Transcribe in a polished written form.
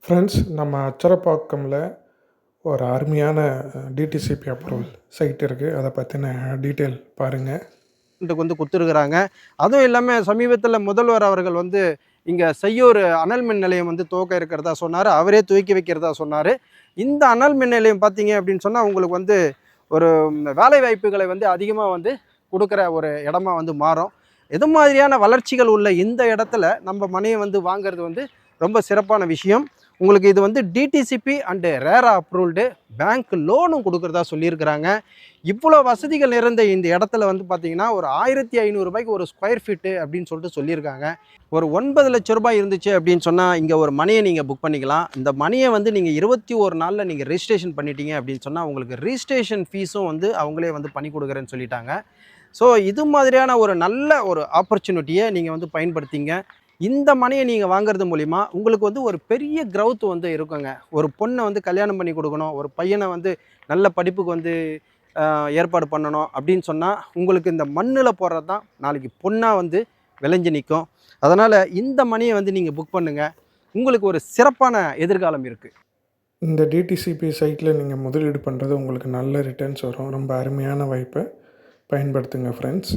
Friends, நம்ம அச்சரப்பாக்கம்ல ஒரு அருமையான டிடிசிபி அப்ரூவல் சைட் இருக்குது. அதை பற்றின டீட்டெயில் பாருங்கள். கொடுத்துருக்குறாங்க. அதுவும் இல்லாமல் சமீபத்தில் முதல்வர் அவர்கள் இங்கே செய்யூர் அனல் மின் நிலையம் துவக்க இருக்கிறதா சொன்னார். அவரே துவக்கி வைக்கிறதா சொன்னார். இந்த அனல் மின் நிலையம் பார்த்தீங்க அப்படின்னு சொன்னால் உங்களுக்கு ஒரு வேலை வாய்ப்புகளை அதிகமாக கொடுக்குற ஒரு இடமா மாறும். எது மாதிரியான வளர்ச்சிகள் உள்ள இந்த இடத்துல நம்ம மனையை வாங்கிறது ரொம்ப சிறப்பான விஷயம். உங்களுக்கு இது DTCP and RERA approved bank லோனும் கொடுக்குறதா சொல்லியிருக்கிறாங்க. இவ்வளோ வசதிகள் நிறைந்த இந்த இடத்துல பார்த்தீங்கன்னா ஒரு 1500 ரூபாய்க்கு ஒரு ஸ்கொயர் ஃபீட்டு அப்படின்னு சொல்லியிருக்காங்க. ஒரு 9 லட்ச ரூபாய் இருந்துச்சு அப்படின்னு சொன்னால் இங்கே ஒரு மனையை நீங்கள் புக் பண்ணிக்கலாம். இந்த மனையை நீங்கள் 21 நாளில் நீங்கள் ரிஜிஸ்ட்ரேஷன் பண்ணிட்டீங்க அப்படின்னு சொன்னால் உங்களுக்கு ரிஜிஸ்ட்ரேஷன் ஃபீஸும் அவங்களே பண்ணி கொடுக்குறேன்னு சொல்லிட்டாங்க. ஸோ இது மாதிரியான ஒரு நல்ல ஒரு ஆப்பர்ச்சுனிட்டியை நீங்கள் பயன்படுத்திங்க. இந்த மனையை நீங்கள் வாங்குறது மூலிமா உங்களுக்கு ஒரு பெரிய க்ரௌத் இருக்குங்க. ஒரு பொண்ணை கல்யாணம் பண்ணி கொடுக்கணும், ஒரு பையனை நல்ல படிப்புக்கு ஏற்பாடு பண்ணணும் அப்படின்னு சொன்னால் உங்களுக்கு இந்த மண்ணில் போடுறது தான் நாளைக்கு பொண்ணாக விளைஞ்சு நிற்கும். அதனால் இந்த மனையை நீங்கள் புக் பண்ணுங்கள். உங்களுக்கு ஒரு சிறப்பான எதிர்காலம் இருக்குது. இந்த டிடிசிபி சைட்டில் நீங்கள் முதலீடு பண்ணுறது உங்களுக்கு நல்ல ரிட்டர்ன்ஸ் வரும். ரொம்ப அருமையான வாய்ப்பை பயன்படுத்துங்க ஃப்ரெண்ட்ஸ்.